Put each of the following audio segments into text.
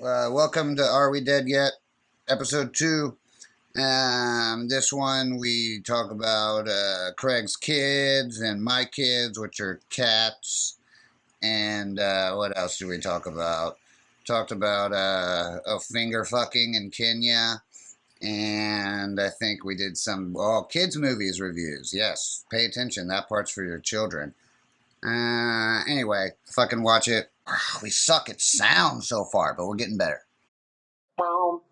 Welcome to Are We Dead Yet? Episode 2. This one we talk about Craig's kids and my kids, which are cats. And what else do we talk about? Talked about finger fucking in Kenya. And I think we did some kids movies reviews. Yes, pay attention. That part's for your children. Anyway, fucking watch it. We suck at sound so far, but we're getting better. Tell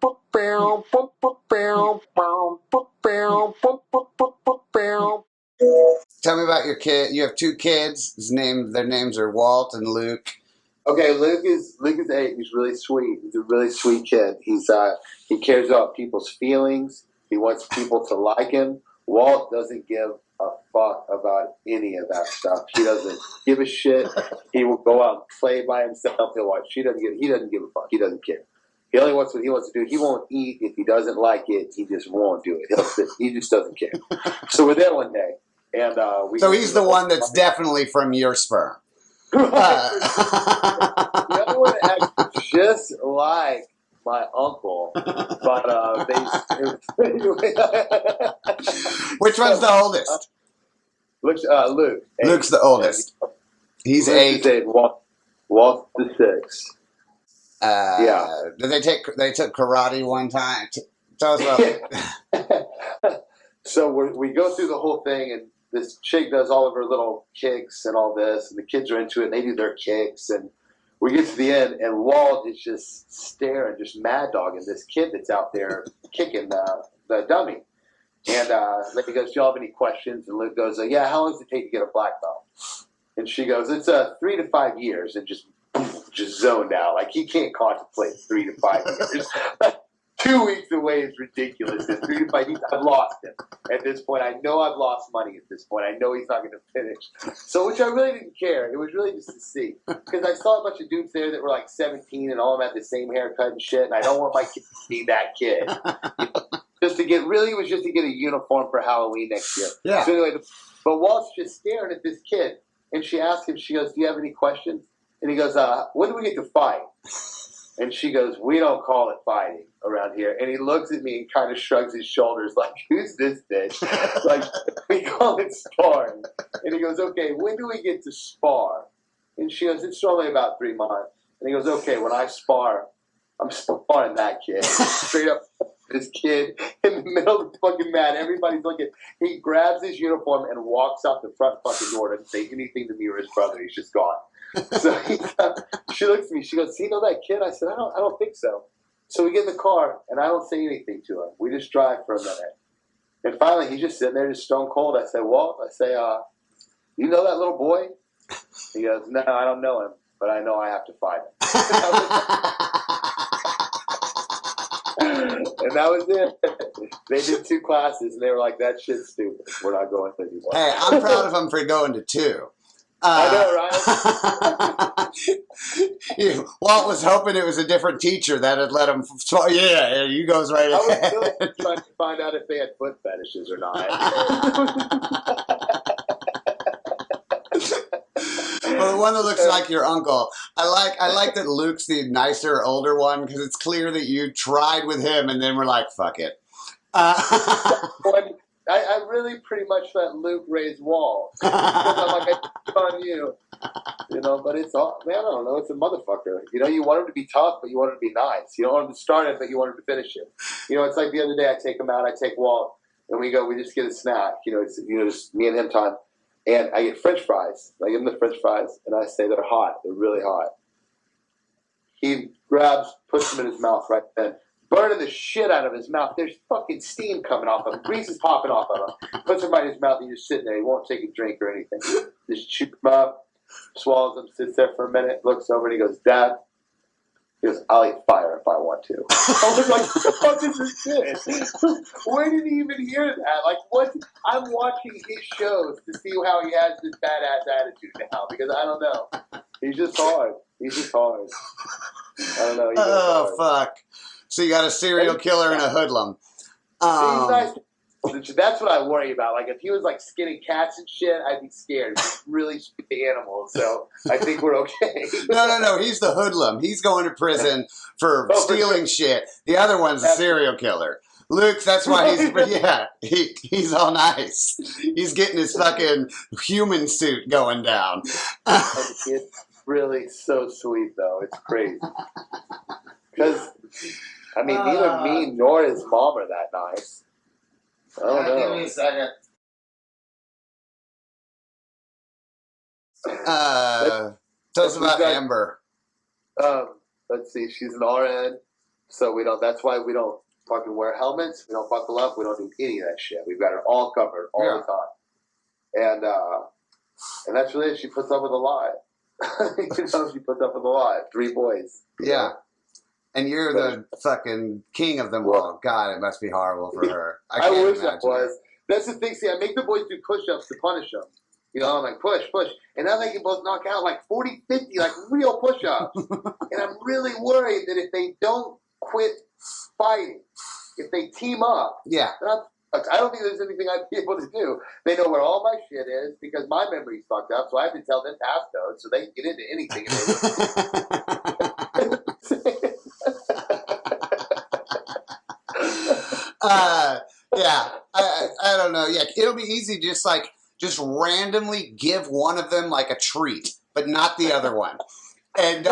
me about your kid. You have two kids. Their names are Walt and Luke. Okay, Luke is 8. He's really sweet. He's a really sweet kid. He cares about people's feelings. He wants people to like him. Walt doesn't give a fuck about any of that stuff. He doesn't give a shit. He will go out and play by himself. He'll watch. He doesn't give a fuck. He doesn't care. He only wants what he wants to do. He won't eat if he doesn't like it. He just won't do it. He just doesn't care. So we're there one day, and so he's the one that's definitely from your sperm. The other one acts just like my uncle, but Which one's the oldest? Luke. Luke's the oldest. He's Luke 8. Is 8. Walt's the 6. Yeah. Did they took karate one time? Tell us about. So we go through the whole thing, and this chick does all of her little kicks and all this, and the kids are into it, and they do their kicks, and we get to the end, and Walt is just staring, just mad dogging this kid that's out there kicking the dummy. And he goes, do y'all have any questions? And Luke goes, yeah, how long does it take to get a black belt? And she goes, it's 3 to 5 years, and just zoned out. Like, he can't contemplate 3 to 5 years. 2 weeks away is ridiculous. And 3 to 5 years, I've lost him. At this point, I know I've lost money at this point. I know he's not going to finish. So, which I really didn't care. It was really just to see. Because I saw a bunch of dudes there that were like 17 and all of them had the same haircut and shit. And I don't want my kid to be that kid. It was just to get a uniform for Halloween next year. Yeah. So anyway, but Walt's just staring at this kid. And she asks him, she goes, do you have any questions? And he goes, when do we get to fight? And she goes, we don't call it fighting around here. And he looks at me and kind of shrugs his shoulders like, who's this bitch? Like, we call it sparring. And he goes, okay, when do we get to spar? And she goes, it's normally about 3 months. And he goes, okay, when I spar, I'm sparring that kid. Straight up, this kid in the middle of the fucking mat. Everybody's looking. He grabs his uniform and walks out the front fucking door. Doesn't say anything to me or his brother. He's just gone. So she looks at me. She goes, "Do you know that kid?" I said, "I don't think so." So we get in the car, and I don't say anything to him. We just drive for a minute, and finally he's just sitting there, just stone cold. I say, "Walt," I say, "You know that little boy?" He goes, "No, I don't know him, but I know I have to fight him." And that was it. They did 2 classes, and they were like, "That shit's stupid. We're not going anymore." Hey, I'm proud of him for going to 2. I know, right? Walt was hoping it was a different teacher that had let him. Yeah, you goes right I ahead. was really trying to find out if they had foot fetishes or not. Well, the one that looks like your uncle. I like that Luke's the nicer, older one because it's clear that you tried with him and then we're like, fuck it. I really pretty much let Luke raise Walt. Because I'm like, I put on you. But it's all, man, I don't know. It's a motherfucker. You want him to be tough, but you want him to be nice. You don't want him to start it, but you want him to finish it. It's like the other day I take him out, I take Walt, and we just get a snack. It's just me and him time. And I get French fries. I give him the French fries, and I say they're hot. They're really hot. He grabs, puts them in his mouth right then. Burning the shit out of his mouth. There's fucking steam coming off of him. Grease is popping off of him. Puts them right in his mouth, and he's just sitting there. He won't take a drink or anything. Just chews them up, swallows them, sits there for a minute, looks over, and he goes, "Dad," he goes, "I'll eat fire if I want to." I was like, what the fuck is this shit? Where did he even hear that? Like, what? I'm watching his shows to see how he has this badass attitude now, because I don't know. He's just hard. I don't know. Oh, fuck. So you got a serial killer and a hoodlum. He's nice. That's what I worry about. Like if he was like skinning cats and shit, I'd be scared. He's really stupid animals, so I think we're okay. No. He's the hoodlum. He's going to prison for stealing shit. The other one's a serial killer. Luke, that's why he's all nice. He's getting his fucking human suit going down. It's really so sweet, though. It's crazy. Because, I mean, neither me nor his mom are that nice. I don't know. Give me a second. Tell us about Amber. Let's see. She's an RN, so we don't. That's why we don't fucking wear helmets. We don't buckle up. We don't do any of that shit. We've got her all covered all the time, and that's really it. She puts up with a lot. She puts up with a lot. 3 boys. Yeah. And you're the fucking king of them all. God, it must be horrible for her. I wish that was. That's the thing. See, I make the boys do push-ups to punish them. You know, I'm like, push. And now they can both knock out like 40, 50, like real push-ups. And I'm really worried that if they don't quit fighting, if they team up, I don't think there's anything I'd be able to do. They know where all my shit is because my memory's fucked up, so I have to tell them passcodes so they can get into anything. I don't know. Yeah, it'll be easy to just randomly give one of them like a treat, but not the other one. And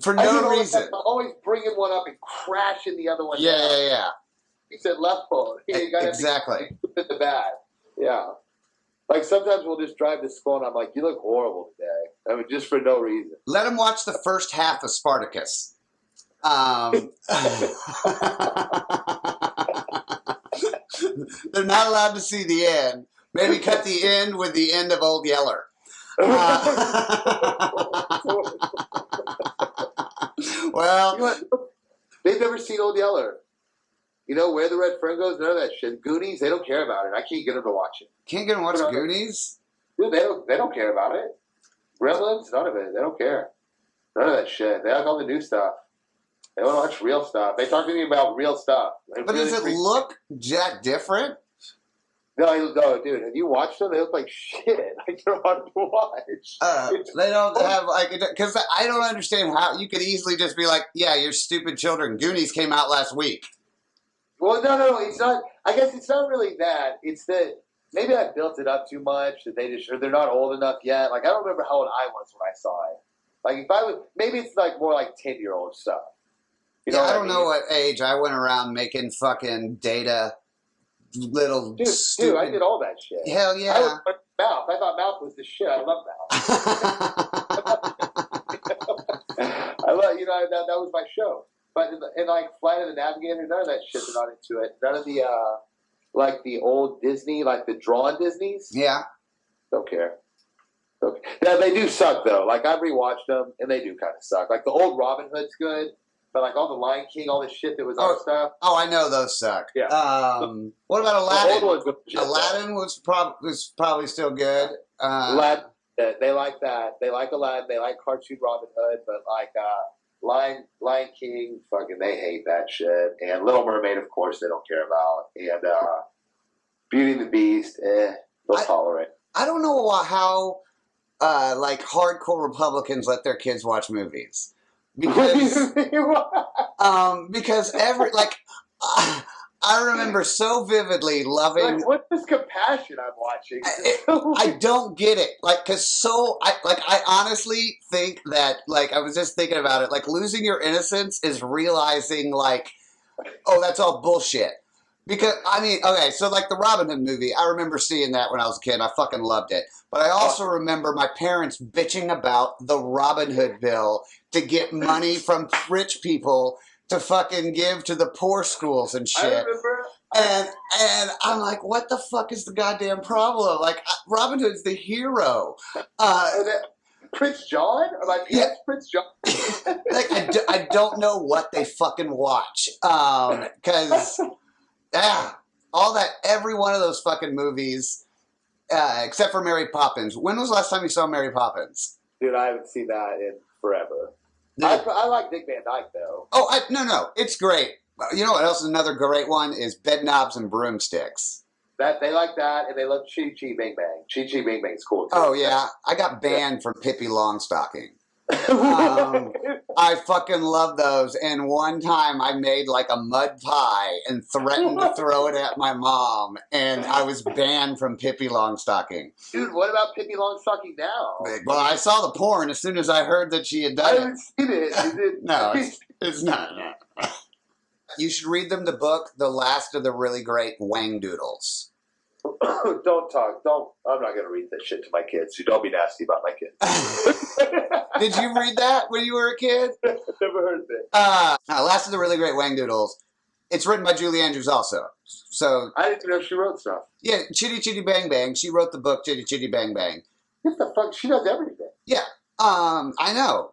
for no reason. I'm always bringing one up and crashing the other one down. Yeah. He said left foot. Exactly. At the bat. Yeah. Like sometimes we'll just drive to school and I'm like, you look horrible today. I mean, just for no reason. Let them watch the first half of Spartacus. They're not allowed to see the end. Maybe cut the end with the end of Old Yeller. Well, they've never seen Old Yeller. You know, Where the Red Fern Goes, none of that shit. Goonies, they don't care about it. I can't get them to watch it. Can't get them to watch Goonies? Dude, they don't care about it. Gremlins, none of it. They don't care. None of that shit. They like all the new stuff. They don't watch real stuff. They talk to me about real stuff. But does it look jack different? No, dude. Have you watched them? They look like shit. Like they're hard to watch. They don't have because I don't understand how you could easily just be like, yeah, you're stupid children. Goonies came out last week. Well, no, it's not. I guess it's not really that. It's that maybe I built it up too much. That they're not old enough yet. Like I don't remember how old I was when I saw it. Like if I was, maybe it's like more like 10-year-old stuff. You know I don't know what age I went around making fucking Data little stupid. Dude, I did all that shit. Hell yeah. I was Mouth. I thought Mouth was the shit. I love Mouth. I love, that was my show. But in like Flight of the Navigator, none of that shit, they're not into it. None of the, like the old Disney, like the drawn Disneys. Yeah. Don't care. Yeah, they do suck though. Like I've rewatched them and they do kind of suck. Like the old Robin Hood's good. But like all the Lion King, all the shit that was our stuff. Oh, I know those suck. Yeah. What about Aladdin? The old ones Aladdin was probably still good. Aladdin, they like that. They like Aladdin. They like cartoon Robin Hood. But like Lion King, fucking they hate that shit. And Little Mermaid, of course, they don't care about. And Beauty and the Beast, they'll tolerate. I don't know how like hardcore Republicans let their kids watch movies. Because every I remember so vividly loving. Like, what's this compassion I'm watching? I don't get it. Like, I honestly think that, like, I was just thinking about it. Like, losing your innocence is realizing, like, oh, that's all bullshit. Because, I mean, okay, so like the Robin Hood movie, I remember seeing that when I was a kid. I fucking loved it. But I also remember my parents bitching about the Robin Hood bill to get money from rich people to fucking give to the poor schools and shit. I remember. And I'm like, what the fuck is the goddamn problem? Like, Robin Hood's the hero. Prince John? Or my parents, Prince John? Like, I don't know what they fucking watch. Because... Yeah, every one of those fucking movies, except for Mary Poppins. When was the last time you saw Mary Poppins? Dude, I haven't seen that in forever. I like Dick Van Dyke, though. Oh, no, it's great. You know what else is another great one? Is Bedknobs and Broomsticks. That they like that, and they love Chitty Chitty Bang Bang. Chitty Chitty Bang Bang's cool too. Oh yeah, I got banned from Pippi Longstocking. I fucking love those. And one time I made like a mud pie and threatened to throw it at my mom, and I was banned from Pippi Longstocking. Dude, what about Pippi Longstocking now? Well, I saw the porn as soon as I heard that she had I done haven't seen it. Is it? No, it's not. No. You should read them the book, The Last of the Really Great Wang Doodles. Don't talk. Don't. I'm not going to read that shit to my kids. You don't be nasty about my kids. Did you read that when you were a kid? Never heard that. Last of the Really Great Wang Doodles. It's written by Julie Andrews also. So I didn't know she wrote stuff. yeah, Chitty Chitty Bang Bang. She wrote the book Chitty Chitty Bang Bang. What the fuck? She does everything. Yeah. I know.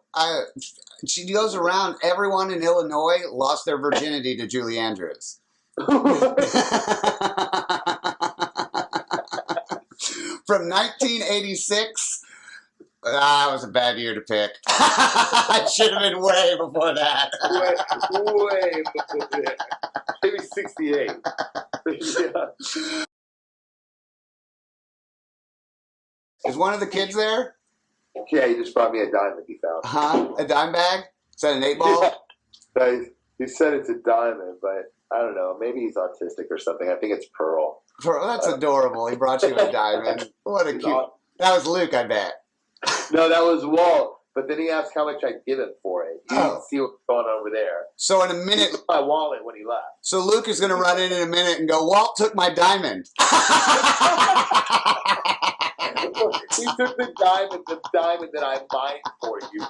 She goes around. Everyone in Illinois lost their virginity to Julie Andrews. From 1986, that was a bad year to pick. It should have been way before that. Way before that. Maybe 68. Yeah. Is one of the kids there? Yeah, he just brought me a diamond he found. Huh? A dime bag? Is that an 8-ball? Yeah. He said it's a diamond, but I don't know. Maybe he's autistic or something. I think it's pearl. That's adorable. He brought you a diamond. What a cute. That was Luke, I bet. No, that was Walt. But then he asked how much I'd give him for it. You didn't see what's going on over there. So in a minute, he took my wallet when he left. So Luke is going to run in a minute and go, Walt took my diamond. He took the diamond that I mined for you.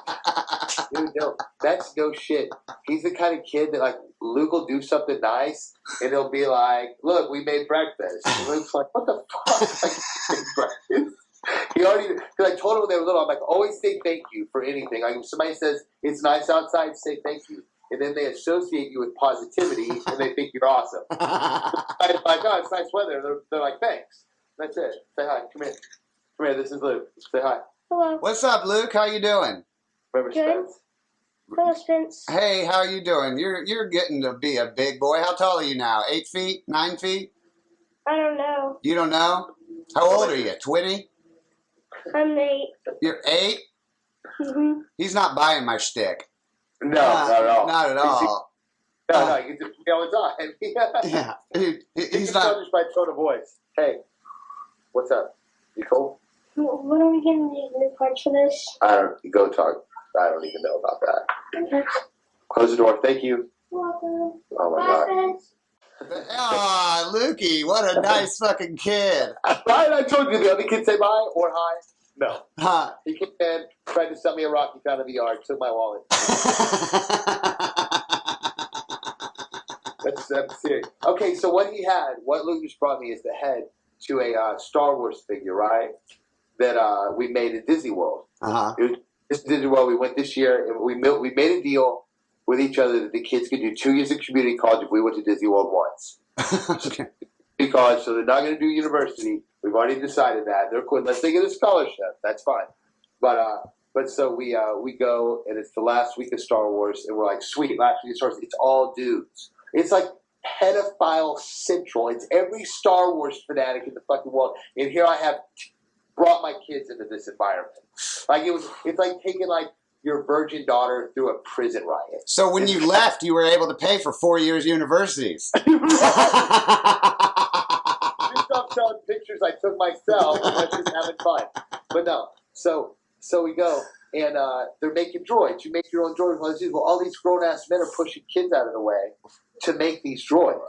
Dude, no, that's no shit. He's the kind of kid that, like, Luke will do something nice, and he'll be like, look, we made breakfast. And Luke's like, what the fuck? Like, made breakfast? He already, because I told him when they were little, I'm like, always say thank you for anything. Like, if somebody says, it's nice outside, say thank you. And then they associate you with positivity, and they think you're awesome. I'm like, oh, it's nice weather. They're like, thanks. That's it. Say hi. Come here. Come here. This is Luke. Say hi. Hello. What's up, Luke? How you doing? Remember Spence? Hello, Spence. Hey, how you doing? You're getting to be a big boy. How tall are you now? 8 feet? 9 feet? I don't know. You don't know? How old are you? 20? I'm 8. You're 8? Mm-hmm. He's not buying my shtick. No, not at all. Not at all. No, you can just be all the time. Yeah. He's not. not. Just by tone of voice. Hey, what's up? You cool? When are we getting the new parts for this? Go talk. I don't even know about that. Okay. Close the door. Thank you. Welcome. Oh my Bye, god. Spence. Oh, Lukey, what a nice fucking kid. Right? I told you the other kids say bye or hi. No. Huh. He came in, tried to sell me a rock he found in the yard, took my wallet. That's serious. Okay, so what Luke just brought me is the head to a Star Wars figure, right? That we made at Disney World. Uh-huh. This Disney World, we went this year, and we made a deal with each other that the kids could do 2 years of community college if we went to Disney World once. Okay. Because so they're not going to do university. We've already decided that. They're cool. Unless they get a scholarship, that's fine. But so we go, and it's the last week of Star Wars, and we're like, sweet, last week of Star Wars. It's all dudes. It's like pedophile central. It's every Star Wars fanatic in the fucking world. And here I have brought my kids into this environment. Like it's like taking like your virgin daughter through a prison riot. So when you left, you were able to pay for 4 years universities. Stop showing pictures I took myself. I'm just having fun. But no. So we go, and they're making droids. You make your own droids. Well, all these grown-ass men are pushing kids out of the way to make these droids.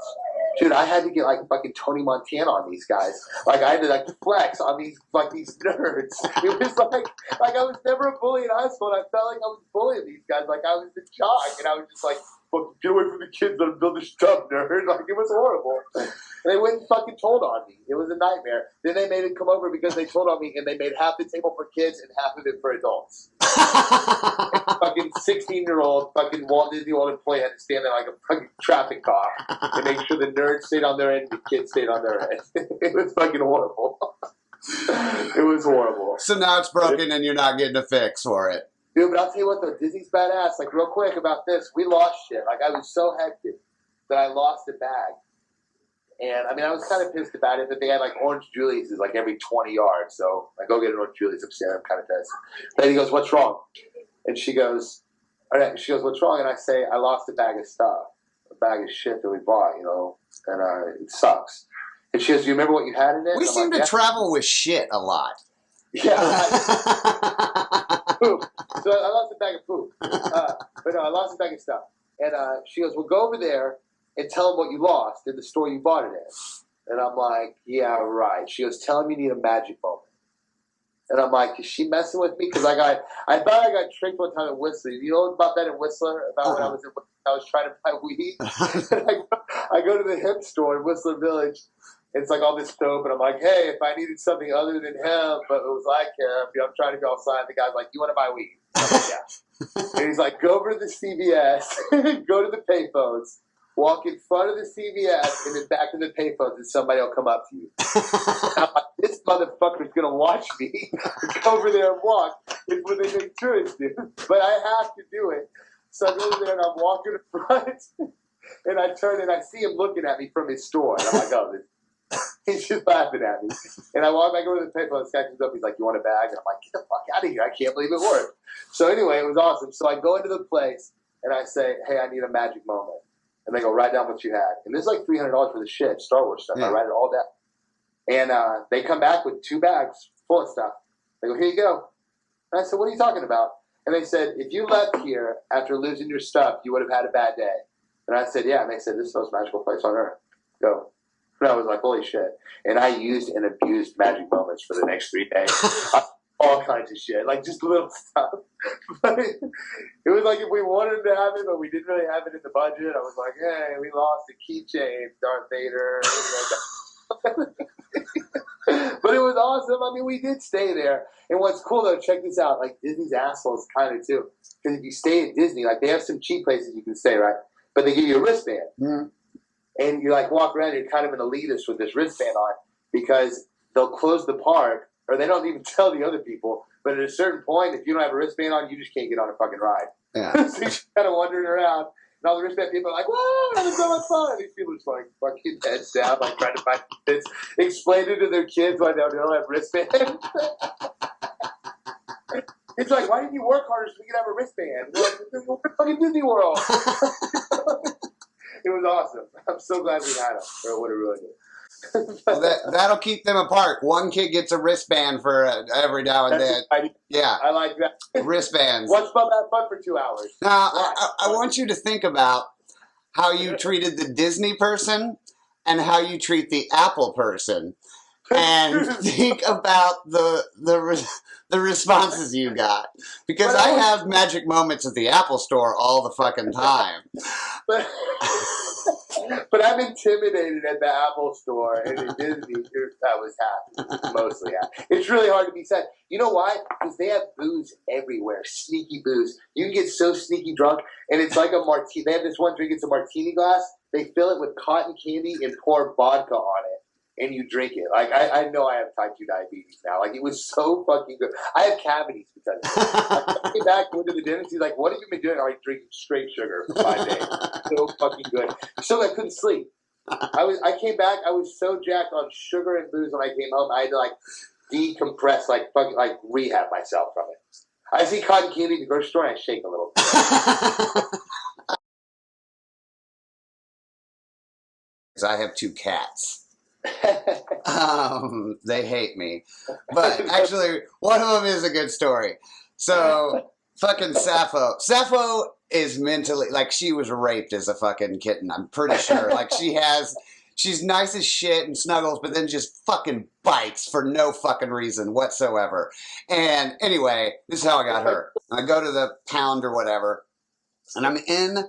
Dude, I had to get like fucking Tony Montana on these guys. Like I had to like flex on these nerds. It was like I was never a bully in high school, and I felt like I was bullying these guys. Like I was the jock, and I was just like, fucking get away from the kids that are building stuff, nerd. Like it was horrible. And they went and fucking told on me. It was a nightmare. Then they made it come over because they told on me, and they made half the table for kids and half of it for adults. Fucking 16-year-old fucking Walt Disney World employee had to stand there like a fucking traffic cop to make sure the nerds stayed on their end and the kids stayed on their end. It was fucking horrible. It was horrible. So now it's broken and you're not getting a fix for it. Dude, but I'll tell you what though, Disney's badass. Like real quick about this, we lost shit. Like I was so hectic that I lost a bag. And I mean, I was kind of pissed about it that they had like Orange Julius is like every 20 yards. So I go get an Orange Julius upstairs. I'm kind of pissed. Then he goes, "What's wrong?" And she goes, "All right." She goes, "What's wrong?" And I say, "I lost a bag of stuff, a bag of shit that we bought, you know, and it sucks." And she goes, "Do you remember what you had in it?" We seem to travel with shit a lot. Yeah, poop. So I lost a bag of poop. But no, I lost a bag of stuff. And she goes, "Well, go over there and tell them what you lost in the store you bought it in." And I'm like, "Yeah, right." She goes, "Tell them you need a magic moment." And I'm like, "Is she messing with me?" Because I thought I got tricked one time at Whistler. You know about that at Whistler? About when I was trying to buy weed? I go to the hemp store in Whistler Village. It's like all this dope, and I'm like, "Hey, if I needed something other than hemp, but it was like hemp, I'm trying to go outside." The guy's like, "You want to buy weed?" I'm like, "Yeah." And he's like, "Go over to the CVS, go to the payphones, walk in front of the CVS, and then back to the payphones, and somebody will come up to you." I'm like, "This motherfucker's gonna watch me go over there and walk." It's what they make tourists do, but I have to do it. So I go over there and I'm walking in front, and I turn and I see him looking at me from his store, and I'm like, "Oh, this." He's just laughing at me. And I walk back over to the payphone. This guy comes up. He's like, "You want a bag?" And I'm like, "Get the fuck out of here. I can't believe it worked." So anyway, it was awesome. So I go into the place and I say, "Hey, I need a magic moment." And they go, "Write down what you had." And this is like $300 for the shit, Star Wars stuff. Yeah. I write it all down. And they come back with 2 bags full of stuff. They go, "Here you go." And I said, "What are you talking about?" And they said, "If you left here after losing your stuff, you would have had a bad day." And I said, "Yeah." And they said, "This is the most magical place on earth. Go." And I was like, "Holy shit." And I used and abused magic moments for the next 3 days. All kinds of shit, like just little stuff. But it was like if we wanted to have it, but we didn't really have it in the budget. I was like, "Hey, we lost a keychain, Darth Vader." But it was awesome. I mean, we did stay there. And what's cool, though, check this out. Like, Disney's assholes kind of, too. Because if you stay at Disney, like, they have some cheap places you can stay, right? But they give you a wristband. Mm-hmm. And you like walk around, you're kind of an elitist with this wristband on because they'll close the park, or they don't even tell the other people. But at a certain point, if you don't have a wristband on, you just can't get on a fucking ride. Yeah. So you're just kind of wandering around, and all the wristband people are like, "Whoa, having so much fun." And these people are just like fucking heads down, like trying to find kids, explaining to their kids why they don't have wristbands. It's like, "Why didn't you work harder so we could have a wristband?" We're like, "We're fucking Disney World." It was awesome. I'm so glad we had them, or it would have ruined it. Well, that'll keep them apart. One kid gets a wristband for every now and then. Yeah. I like that. Wristbands. What's about that fun for 2 hours? Now, I want you to think about how you treated the Disney person and how you treat the Apple person. And think about the responses you got. Because I have magic moments at the Apple store all the fucking time. But I'm intimidated at the Apple store, and at Disney, I was happy. Mostly happy. It's really hard to be sad. You know why? Because they have booze everywhere. Sneaky booze. You can get so sneaky drunk, and it's like a martini. They have this one drink, it's a martini glass. They fill it with cotton candy and pour vodka on it. And you drink it. Like, I know I have type 2 diabetes now. Like, it was so fucking good. I have cavities because of it. I came back, went to the dentist. He's like, "What have you been doing?" I'm like, "Drinking straight sugar for 5 days." So fucking good. So I couldn't sleep. I came back. I was so jacked on sugar and booze when I came home. I had to, like, decompress, like, fucking, like, rehab myself from it. I see cotton candy at the grocery store, and I shake a little. I have 2 cats. They hate me, but actually one of them is a good story. So fucking Sappho is mentally, like, she was raped as a fucking kitten, I'm pretty sure. Like, she's nice as shit and snuggles, but then just fucking bites for no fucking reason whatsoever. And anyway, this is how I got her. I go to the pound or whatever, and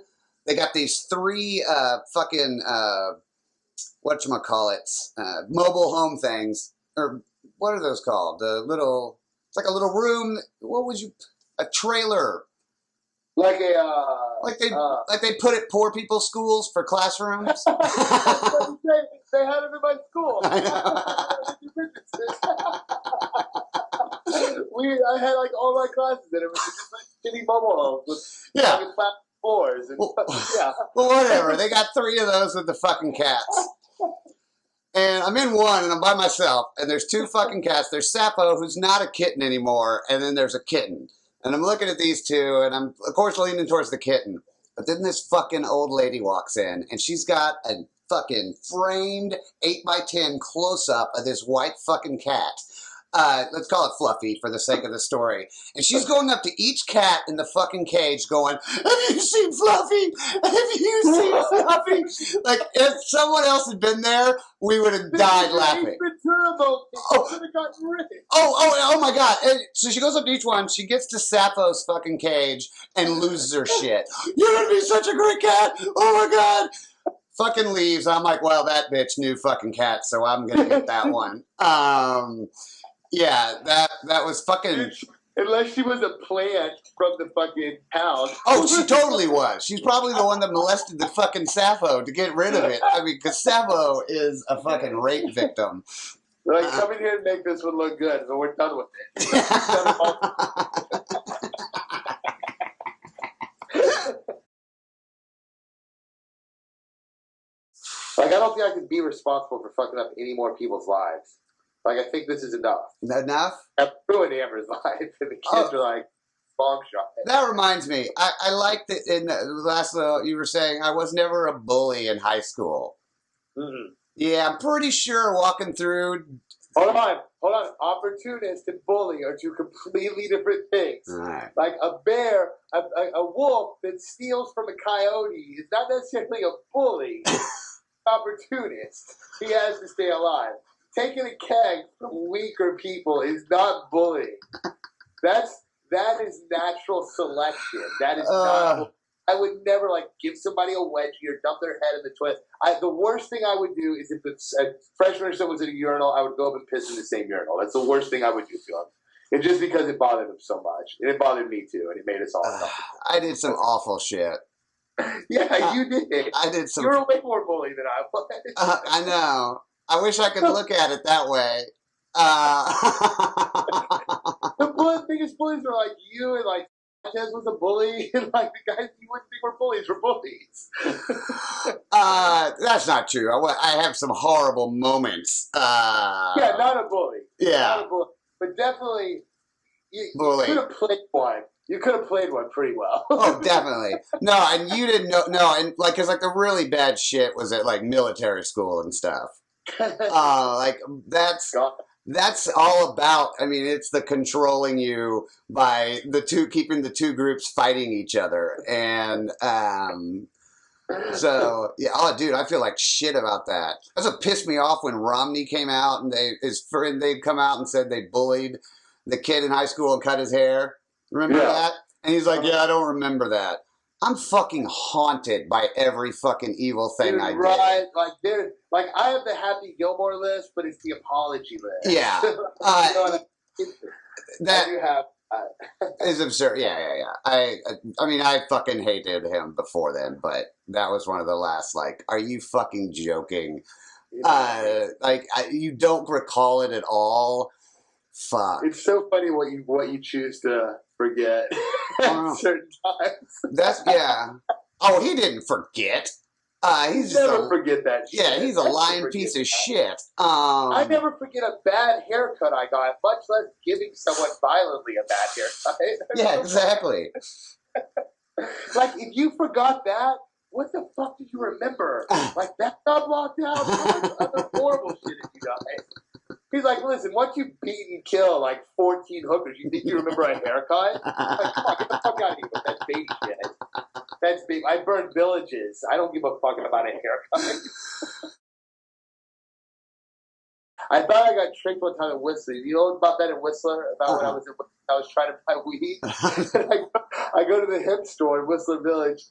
they got these 3 fucking whatchamacallits, mobile home things, or what are those called? It's like a little room. What would you? A trailer. Like they put at poor people's schools for classrooms. They had it in my school. I had like all my classes in it. It was just like shitty mobile homes with fucking flat floors and Well, whatever. They got 3 of those with the fucking cats. And I'm in one, and I'm by myself, and there's two fucking cats. There's Sappho, who's not a kitten anymore, and then there's a kitten. And I'm looking at these two, and I'm, of course, leaning towards the kitten. But then this fucking old lady walks in, and she's got a fucking framed 8x10 close-up of this white fucking cat. Let's call it Fluffy for the sake of the story. And she's going up to each cat in the fucking cage going, have you seen Fluffy? Have you seen Fluffy? Like, if someone else had been there, we would have died laughing. Oh my God. And so she goes up to each one, she gets to Sappho's fucking cage and loses her shit. You're gonna be such a great cat. Oh my God. Fucking leaves. I'm like, well, that bitch knew fucking cat, so I'm gonna get that one. Yeah, that was fucking... Unless she was a plant from the fucking house. Oh, she totally was. She's probably the one that molested the fucking Sappho to get rid of it. I mean, because Sappho is a fucking rape victim. They're like, come in here and make this one look good, so we're done with it. Like, I don't think I could be responsible for fucking up any more people's lives. Like, I think this is enough. Enough? I've ruined Amber's life, and the kids are like, long shot. That reminds me, I liked that in the last you were saying I was never a bully in high school. Mm-hmm. Yeah, I'm pretty sure walking through... Hold on. Opportunist and bully are two completely different things. Right. Like a bear, a wolf that steals from a coyote is not necessarily a bully. Opportunist. He has to stay alive. Taking a keg from weaker people is not bullying. That is natural selection. That is not. I would never like give somebody a wedgie or dump their head in the toilet. The worst thing I would do is if a freshman or someone was in a urinal, I would go up and piss in the same urinal. That's the worst thing I would do to them. And just because it bothered them so much. And it bothered me too, and it made us all uncomfortable. I did some awful shit. Yeah, you did. I did some... You were way more bully than I was. I know. I wish I could look at it that way. The biggest bullies are like you, and like Sanchez was a bully, and like the guys you wouldn't think were bullies were bullies. That's not true. I have some horrible moments. Yeah, not a bully. Yeah. Not a bully. But definitely, you could have played one. You could have played one pretty well. Oh, definitely. No, and you didn't know. No, and like, cause like the really bad shit was at like military school and stuff. Like that's all about. I mean, it's the controlling you by keeping the two groups fighting each other, and so yeah. Oh, dude, I feel like shit about that. That's what pissed me off when Romney came out and they'd come out and said they bullied the kid in high school and cut his hair. Remember that? And he's like, yeah, I don't remember that. I'm fucking haunted by every fucking evil thing I did. Right, like I have the Happy Gilmore list, but it's the apology list. Yeah, that you have is absurd. Yeah. I mean, I fucking hated him before then, but that was one of the last. Like, are you fucking joking? You don't recall it at all. Fuck. It's so funny what you choose to forget at certain times. Oh, he didn't forget. He's never forget that shit. Yeah, he's a lying piece of shit. I never forget a bad haircut I got, much less giving someone violently a bad haircut. Yeah, exactly. Like, if you forgot that, what the fuck did you remember? Like, that got blocked out? Other horrible shit if you got. He's like, listen, once you beat and kill like 14 hookers, you think you remember a haircut? Like, come on, get the fuck out of here with that baby shit. That's big. I burned villages. I don't give a fuck about a haircut. I thought I got tricked one time at Whistler. You know about that in Whistler? About when I was trying to buy weed? I go to the hemp store in Whistler Village.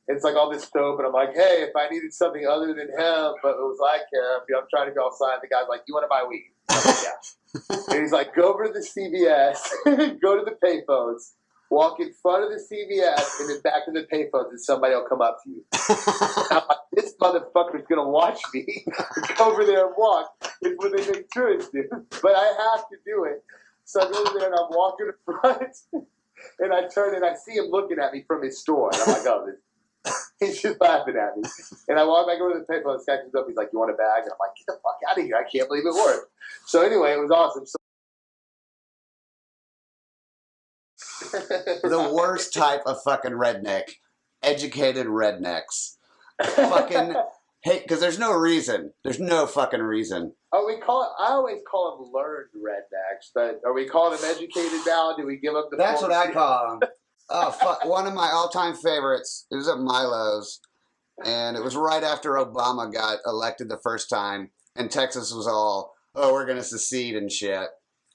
It's like all this dope, and I'm like, hey, if I needed something other than hemp, but it was like hemp, I'm trying to go outside. The guy's like, you want to buy weed? I'm like, yeah. And he's like, go over to the CVS, go to the payphones, walk in front of the CVS, and then back to the payphones, and somebody will come up to you. I'm like, this motherfucker's going to watch me go over there and walk. It's what they make tourists do. But I have to do it. So I go over there, and I'm walking in front, and I turn, and I see him looking at me from his store. And I'm like, oh, He's just laughing at me. And I walk back over to the payphone. This guy comes up. He's like, "You want a bag?" And I'm like, "Get the fuck out of here! I can't believe it worked." So anyway, it was awesome. So The worst type of fucking redneck. Educated rednecks. Fucking hate, because there's no reason. There's no fucking reason. Oh, I always call them learned rednecks, but are we calling them educated now? Do we give up the? That's what I call them. Oh, fuck. One of my all-time favorites. It was at Milo's, and it was right after Obama got elected the first time, and Texas was all, "Oh, we're gonna secede and shit.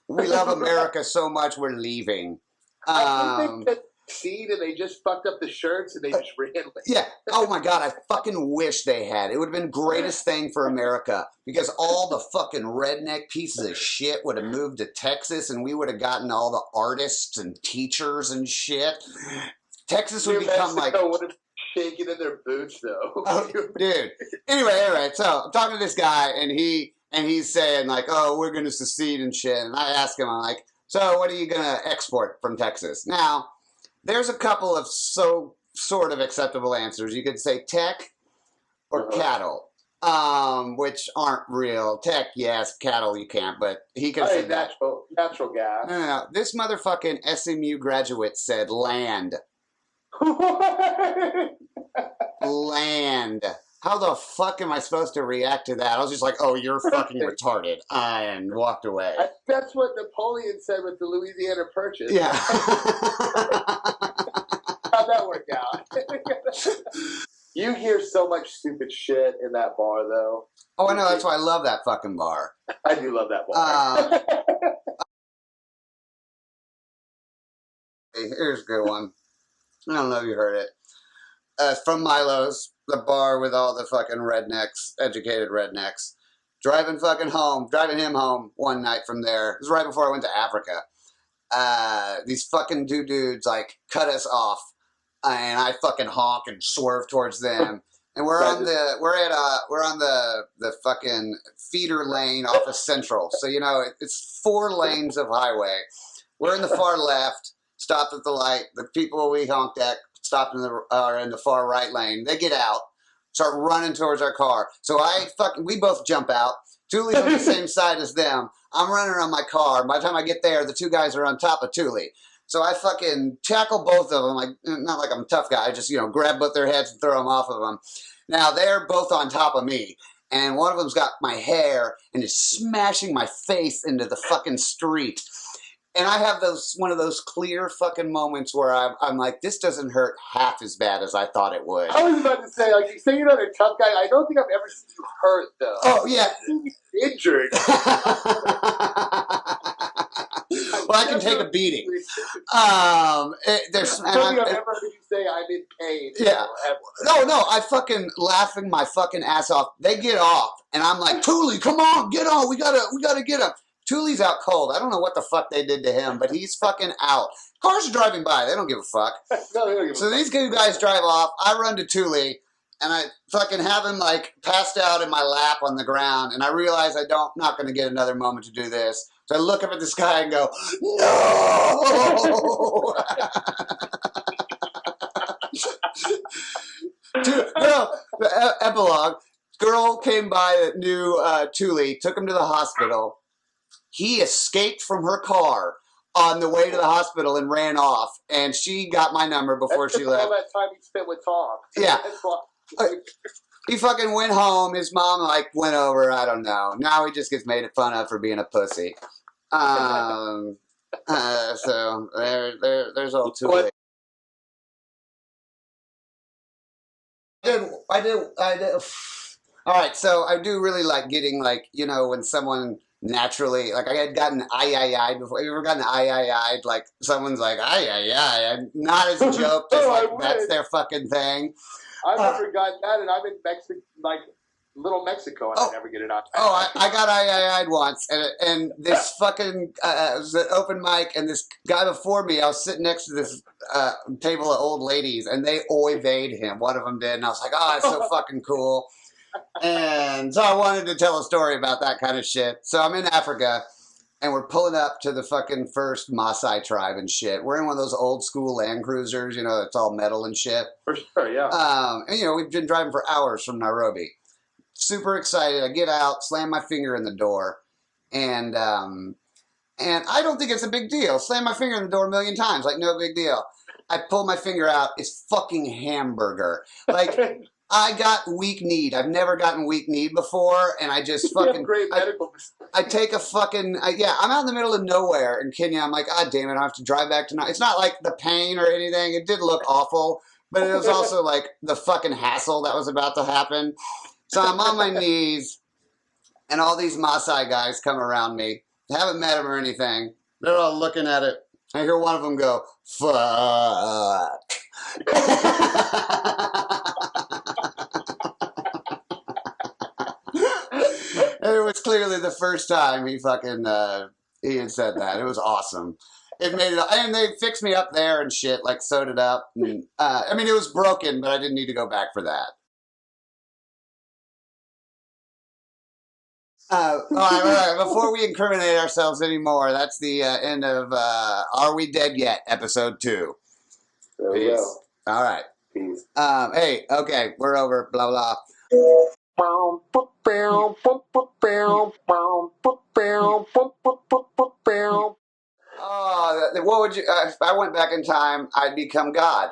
We love America so much, we're leaving." I think that seed and they just fucked up the shirts and they just ran. Yeah. Oh my God, I fucking wish they had. It would have been the greatest thing for America because all the fucking redneck pieces of shit would have moved to Texas and we would have gotten all the artists and teachers and shit. Texas would become like. Would have shaken in their boots though. Oh, dude. Anyway, so I'm talking to this guy and he's saying like, "Oh, we're gonna secede and shit." And I ask him, I'm like, "So what are you gonna export from Texas?" Now, there's a couple of sort of acceptable answers. You could say tech or cattle, which aren't real. Tech, yes. Cattle, you can't. But he could say natural gas. No. This motherfucking SMU graduate said land. Land. How the fuck am I supposed to react to that? I was just like, "Oh, you're fucking retarded," and walked away. That's what Napoleon said with the Louisiana Purchase. Yeah. How'd that work out? You hear so much stupid shit in that bar, though. Oh, I know. That's why I love that fucking bar. I do love that bar. Here's a good one. I don't know if you heard it. From Milo's, the bar with all the fucking rednecks, educated rednecks. Driving him home one night from there. It was right before I went to Africa. These fucking two dudes like cut us off, and I fucking honk and swerve towards them. And we're on the fucking feeder lane off of Central. So you know it's 4 lanes of highway. We're in the far left. Stopped at the light. The people we honked at stopped in the far right lane. They get out, start running towards our car. So we both jump out. Thule's on the same side as them. I'm running around my car. By the time I get there, the 2 guys are on top of Thule. So I fucking tackle both of them. Like, not like I'm a tough guy. I just, grab both their heads and throw them off of them. Now they're both on top of me. And one of them's got my hair and is smashing my face into the fucking street. And I have one of those clear fucking moments where I'm like, this doesn't hurt half as bad as I thought it would. I was about to say, like, you say you're not a tough guy. I don't think I've ever seen you hurt, though. Oh, yeah. Injured. Well, I can take a beating. I don't think I've ever heard you say I'm in pain. Yeah. No, I fucking laughing my fucking ass off. They get off, and I'm like, Thule, come on, get on. We gotta get him. Thule's out cold. I don't know what the fuck they did to him, but he's fucking out. Cars are driving by. They don't give a fuck. No, they don't give a So fuck. these 2 guys drive off. I run to Thule, and I fucking have him, like, passed out in my lap on the ground, and I realize I'm not going to get another moment to do this. So I look up at this guy and go, "No!" The epilogue. Girl came by that knew Thule, took him to the hospital. He escaped from her car on the way to the hospital and ran off. And she got my number before she left. All that time he spent with Tom. Yeah. He fucking went home. His mom, like, went over. I don't know. Now he just gets made fun of for being a pussy. So there's old Thule. I did. All right, so I do really like getting, like, when someone naturally, like, I had gotten I-I-I'd before. Have you ever gotten I-I-I'd? Like, someone's like, I-I-I, not as a joke, just like, that's their fucking thing. I've never gotten that, and I'm in Mexico, like, Little Mexico, and I never get it on. Oh, I got I-I-I'd once, and this fucking, it was an open mic, and this guy before me, I was sitting next to this table of old ladies, and they oy-veyed him. One of them did, and I was like, oh, it's so fucking cool. And so I wanted to tell a story about that kind of shit. So I'm in Africa, and we're pulling up to the fucking first Maasai tribe and shit. We're in one of those old school Land Cruisers, you know, it's all metal and shit. For sure, yeah. And, you know, we've been driving for hours from Nairobi. Super excited. I get out, slam my finger in the door, and I don't think it's a big deal. Slam my finger in the door a million times, like no big deal. I pull my finger out, it's fucking hamburger. Like, I got weak kneed. I've never gotten weak kneed before, and I just fucking... Great medical. I take a fucking... I'm out in the middle of nowhere in Kenya. I'm like, God damn it, I have to drive back tonight. It's not like the pain or anything. It did look awful, but it was also like the fucking hassle that was about to happen. So I'm on my knees, and all these Maasai guys come around me. I haven't met them or anything. They're all looking at it. I hear one of them go, fuck. And it was clearly the first time he fucking, he had said that. It was awesome. It made it, and they fixed me up there and shit, like sewed it up. And, I mean, it was broken, but I didn't need to go back for that. All right. Before we incriminate ourselves anymore, that's the end of Are We Dead Yet? Episode 2. There we Peace. go. All right. Peace. Hey, okay, we're over. Blah, blah. Oh, what would you, if I went back in time, I'd become God.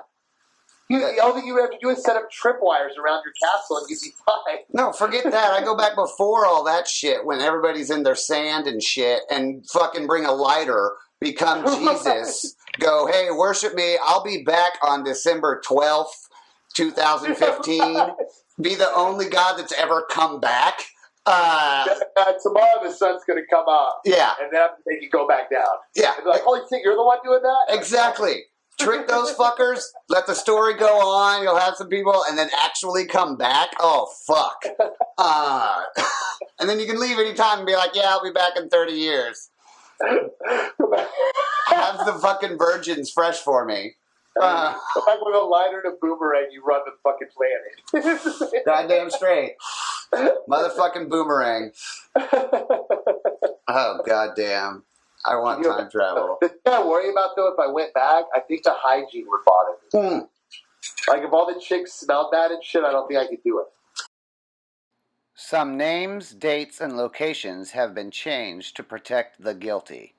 All that you have to do is set up tripwires around your castle and you'd be fine. No, forget that. I go back before all that shit when everybody's in their sand and shit and fucking bring a lighter, become Jesus, go, hey, worship me. I'll be back on December 12th, 2015. Be the only God that's ever come back. Tomorrow the sun's going to come up. Yeah. And then they can go back down. Yeah. And like, holy shit, you're the one doing that? Exactly. Trick those fuckers, let the story go on, you'll have some people, and then actually come back? Oh, fuck. And then you can leave anytime and be like, yeah, I'll be back in 30 years. Have the fucking virgins fresh for me. Like with a lighter and a boomerang, you run the fucking planet. Goddamn straight. Motherfucking boomerang. Oh, goddamn. I want time travel. The thing I worry about, though, if I went back, I think the hygiene would bother me. Like, if all the chicks smelled bad and shit, I don't think I could do it. Some names, dates, and locations have been changed to protect the guilty.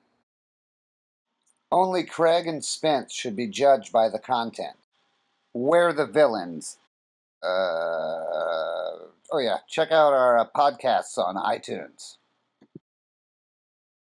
Only Craig and Spence should be judged by the content. We're the villains. Oh yeah, check out our podcasts on iTunes.